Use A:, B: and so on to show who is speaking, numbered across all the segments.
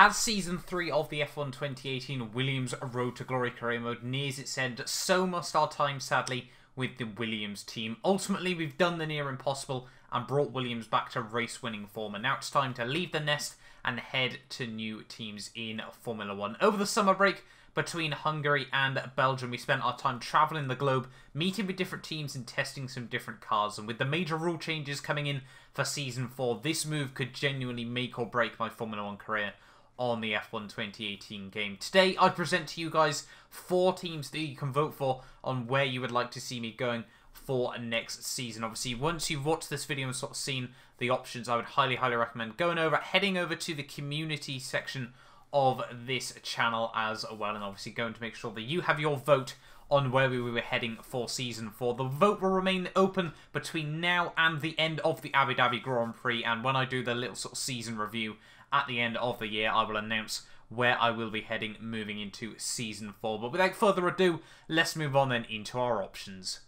A: As Season 3 of the F1 2018 Williams Road to Glory Career Mode nears its end, so must our time, sadly, with the Williams team. Ultimately, we've done the near impossible and brought Williams back to race-winning form, and now it's time to leave the nest and head to new teams in Formula 1. Over the summer break, between Hungary and Belgium, we spent our time travelling the globe, meeting with different teams and testing some different cars. And with the major rule changes coming in for Season 4, this move could genuinely make or break my Formula 1 career on the F1 2018 game. Today, I present to you guys 4 teams that you can vote for on where you would like to see me going for next season. Obviously, once you've watched this video and sort of seen the options, I would highly recommend heading over to the community section of this channel as well, and obviously going to make sure that you have your vote on where we were heading for Season 4. The vote will remain open between now and the end of the Abu Dhabi Grand Prix, and when I do the little sort of season review at the end of the year, I will announce where I will be heading moving into Season 4. But without further ado, let's move on then into our options.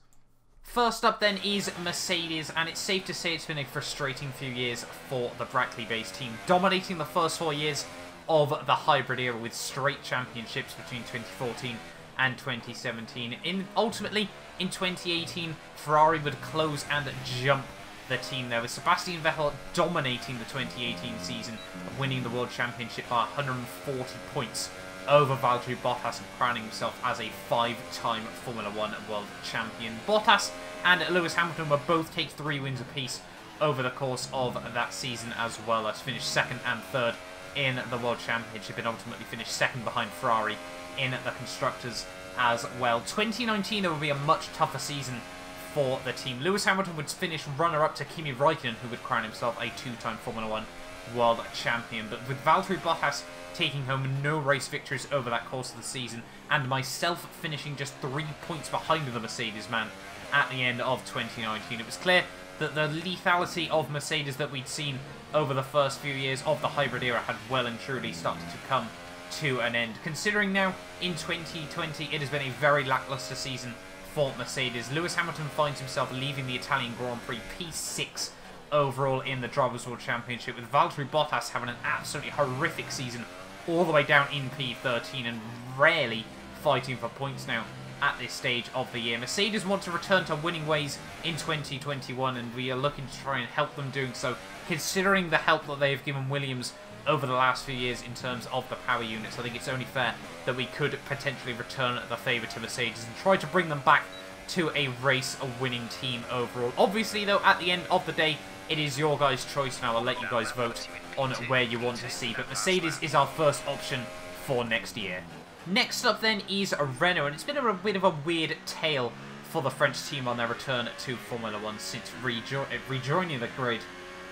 A: First up then is Mercedes, and it's safe to say it's been a frustrating few years for the Brackley-based team, dominating the first 4 years of the hybrid era with straight championships between 2014 and 2017. Ultimately, in 2018, Ferrari would close and jump the team there, with Sebastian Vettel dominating the 2018 season, winning the World Championship by 140 points over Valtteri Bottas and crowning himself as a 5-time Formula 1 World Champion. Bottas and Lewis Hamilton would both take 3 wins apiece over the course of that season, as well as finish 2nd and 3rd in the World Championship, and ultimately finished 2nd behind Ferrari in the Constructors as well. 2019, there will be a much tougher season for the team. Lewis Hamilton would finish runner-up to Kimi Räikkönen, who would crown himself a 2-time Formula 1 World Champion. But with Valtteri Bottas taking home no race victories over that course of the season, and myself finishing just 3 points behind the Mercedes man at the end of 2019, it was clear that the lethality of Mercedes that we'd seen over the first few years of the hybrid era had well and truly started to come to an end. Considering now, in 2020, it has been a very lacklustre season for Mercedes. Lewis Hamilton finds himself leaving the Italian Grand Prix P6 overall in the Drivers' World Championship, with Valtteri Bottas having an absolutely horrific season all the way down in P13 and rarely fighting for points now at this stage of the year. Mercedes want to return to winning ways in 2021, and we are looking to try and help them doing so, considering the help that they have given Williams over the last few years in terms of the power units. I think it's only fair that we could potentially return the favour to Mercedes and try to bring them back to a winning team overall. Obviously, though, at the end of the day, it is your guys' choice, and I will let you guys vote on where you want to see. But Mercedes is our first option for next year. Next up then is Renault, and it's been a bit of a weird tale for the French team on their return to Formula 1 since rejoining the grid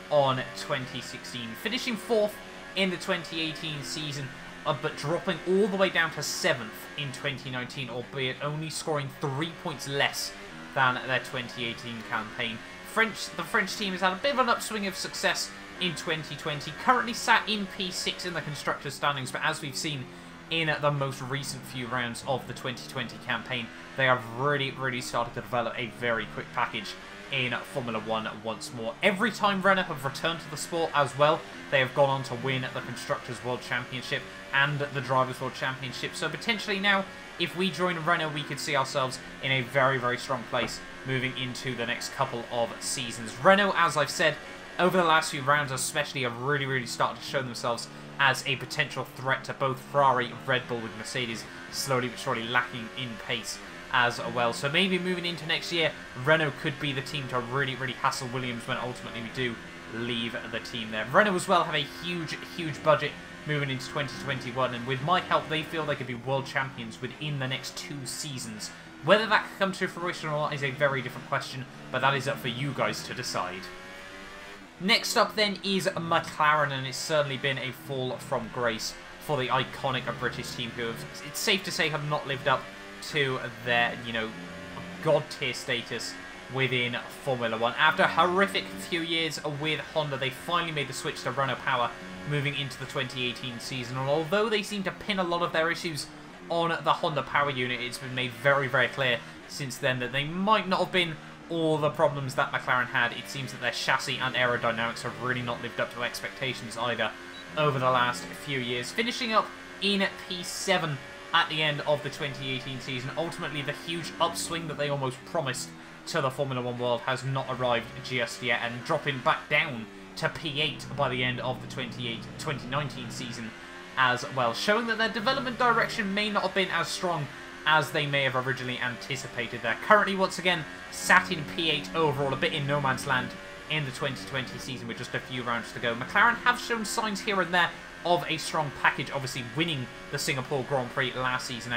A: on 2016, finishing 4th in the 2018 season, but dropping all the way down to 7th in 2019, albeit only scoring 3 points less than their 2018 campaign. The French team has had a bit of an upswing of success in 2020, currently sat in P6 in the Constructors' standings, but as we've seen in the most recent few rounds of the 2020 campaign, they have really started to develop a very quick package in Formula 1 once more. Every time Renault have returned to the sport as well, they have gone on to win the Constructors' World Championship and the Drivers' World Championship. So potentially now, if we join Renault, we could see ourselves in a very strong place moving into the next couple of seasons. Renault, as I've said, over the last few rounds especially, have really started to show themselves as a potential threat to both Ferrari and Red Bull, with Mercedes slowly but surely lacking in pace as well. So maybe moving into next year, Renault could be the team to really hassle Williams when ultimately we do leave the team there. Renault as well have a huge budget moving into 2021, and with my help, they feel they could be world champions within the next 2 seasons. Whether that can come to fruition or not is a very different question, but that is up for you guys to decide. Next up then is Mclaren, and it's certainly been a fall from grace for the iconic British team, who have, it's safe to say, have not lived up to their, god tier status within Formula 1. After a horrific few years with Honda, they finally made the switch to Renault power moving into the 2018 season, and although they seem to pin a lot of their issues on the Honda power unit, it's been made very clear since then that they might not have been all the problems that McLaren had. It seems that their chassis and aerodynamics have really not lived up to expectations either over the last few years, finishing up in P7 at the end of the 2018 season. Ultimately, the huge upswing that they almost promised to the Formula 1 world has not arrived just yet, and dropping back down to P8 by the end of the 2019 season as well, showing that their development direction may not have been as strong as they may have originally anticipated. They're currently, once again, sat in P8 overall, a bit in no man's land in the 2020 season with just a few rounds to go. McLaren have shown signs here and there of a strong package, obviously winning the Singapore Grand Prix last season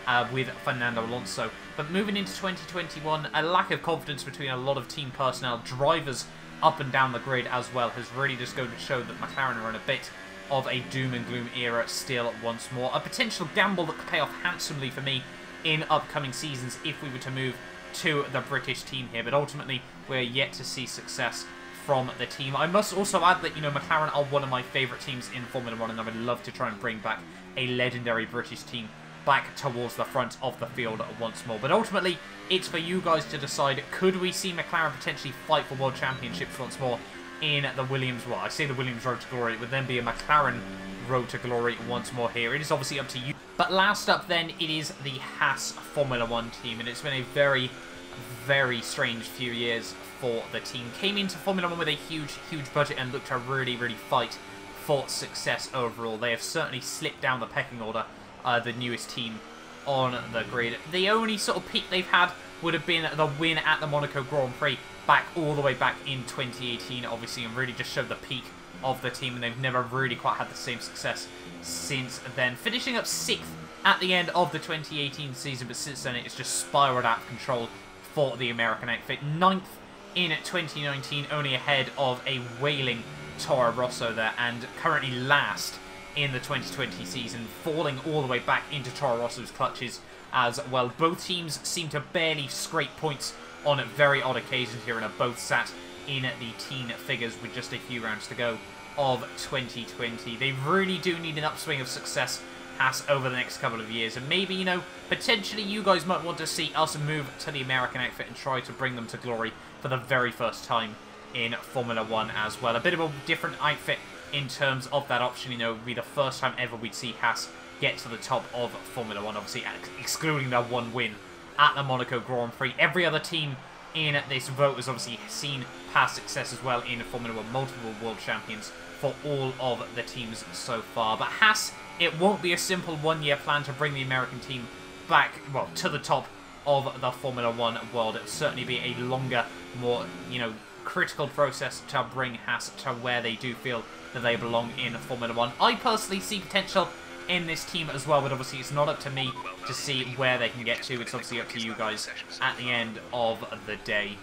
A: out with Fernando Alonso. But moving into 2021, a lack of confidence between a lot of team personnel, drivers up and down the grid as well, has really just going to show that McLaren are in a bit of a doom and gloom era still once more. A potential gamble that could pay off handsomely for me in upcoming seasons if we were to move to the British team here, but ultimately we're yet to see success from the team. I must also add that, you know, McLaren are one of my favourite teams in Formula 1, and I would love to try and bring back a legendary British team back towards the front of the field once more. But ultimately, it's for you guys to decide, could we see McLaren potentially fight for World Championships once more in the Williams, well, I say the Williams Road to Glory, it would then be a McLaren Road to Glory once more here. It is obviously up to you. But last up then, it is the Haas Formula 1 team, and it's been a very, very strange few years for the team. Came into Formula 1 with a huge, huge budget and looked to really, really fight for success overall. They have certainly slipped down the pecking order, the newest team on the grid. The only sort of peak they've had would have been the win at the Monaco Grand Prix back all the way back in 2018, obviously, and really just showed the peak of the team, and they've never really quite had the same success since then. Finishing up 6th at the end of the 2018 season, but since then it's just spiraled out of control for the American outfit. 9th in 2019, only ahead of a wailing Toro Rosso there, and currently last in the 2020 season, falling all the way back into Toro Rosso's clutches as well. Both teams seem to barely scrape points on very odd occasions here, and are both sat in the teen figures with just a few rounds to go of 2020. They really do need an upswing of success, Haas, over the next couple of years, and maybe, you know, potentially you guys might want to see us move to the American outfit and try to bring them to glory for the very first time in Formula 1 as well. A bit of a different outfit in terms of that option. You know, it would be the first time ever we'd see Haas get to the top of Formula 1, obviously excluding their one win at the Monaco Grand Prix. Every other team in this vote has obviously seen past success as well in Formula 1, multiple world champions for all of the teams so far. But Haas, it won't be a simple one-year plan to bring the American team back, well, to the top of the Formula 1 world. It'll certainly be a longer, more, you know, critical process to bring Haas to where they do feel that they belong in Formula 1. I personally see potential in this team as well, but obviously it's not up to me to see where they can get to. It's obviously up to you guys at the end of the day.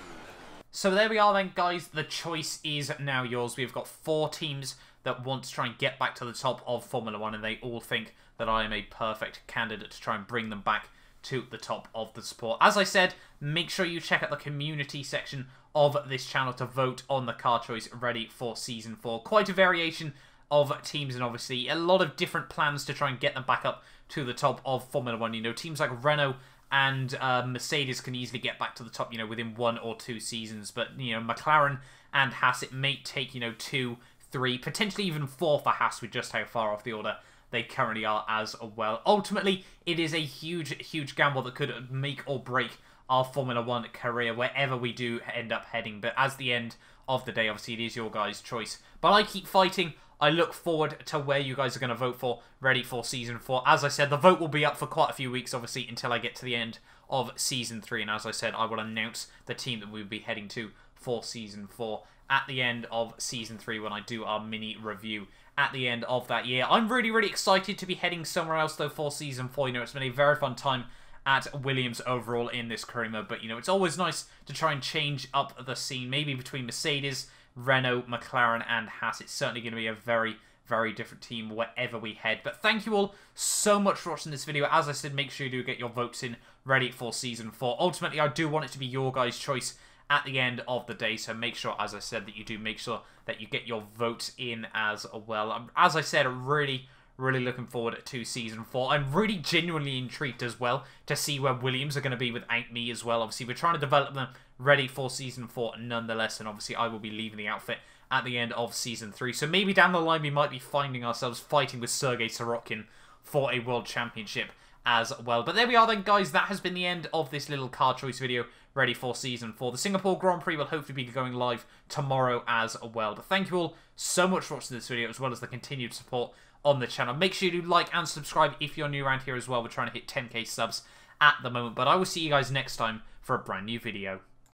A: So there we are then, guys. The choice is now yours. We've got 4 teams that want to try and get back to the top of Formula 1, and they all think that I am a perfect candidate to try and bring them back to the top of the sport. As I said, make sure you check out the community section of this channel to vote on the car choice ready for Season 4. Quite a variation of teams, and obviously a lot of different plans to try and get them back up to the top of Formula 1. You know, teams like Renault and Mercedes can easily get back to the top, you know, within 1 or 2 seasons. But, you know, McLaren and Haas, it may take, you know, 2, 3, potentially even 4 for Haas with just how far off the order they currently are as well. Ultimately, it is a huge, huge gamble that could make or break our Formula 1 career wherever we do end up heading. But as the end of the day, obviously, it is your guys' choice. But I keep fighting. I look forward to where you guys are going to vote for, ready for Season 4. As I said, the vote will be up for quite a few weeks, obviously, until I get to the end of Season 3. And as I said, I will announce the team that we'll be heading to for Season 4 at the end of Season 3 when I do our mini review at the end of that year. I'm really, really excited to be heading somewhere else, though, for Season 4. You know, it's been a very fun time at Williams overall in this career mode. But, you know, it's always nice to try and change up the scene, maybe between Mercedes, Renault, McLaren and Haas. It's certainly going to be a very, very different team wherever we head. But thank you all so much for watching this video. As I said, make sure you do get your votes in ready for Season 4. Ultimately, I do want it to be your guys' choice at the end of the day. So make sure, as I said, that you do make sure that you get your votes in as well. As I said, really, really looking forward to Season 4. I'm really genuinely intrigued as well to see where Williams are going to be without me as well. Obviously, we're trying to develop them ready for Season 4 nonetheless, and obviously I will be leaving the outfit at the end of Season 3. So maybe down the line we might be finding ourselves fighting with Sergei Sorokin for a World Championship as well. But there we are then, guys. That has been the end of this little car choice video ready for Season 4. The Singapore Grand Prix will hopefully be going live tomorrow as well. But thank you all so much for watching this video, as well as the continued support on the channel. Make sure you do like and subscribe if you're new around here as well. We're trying to hit 10k subs at the moment. But I will see you guys next time for a brand new video.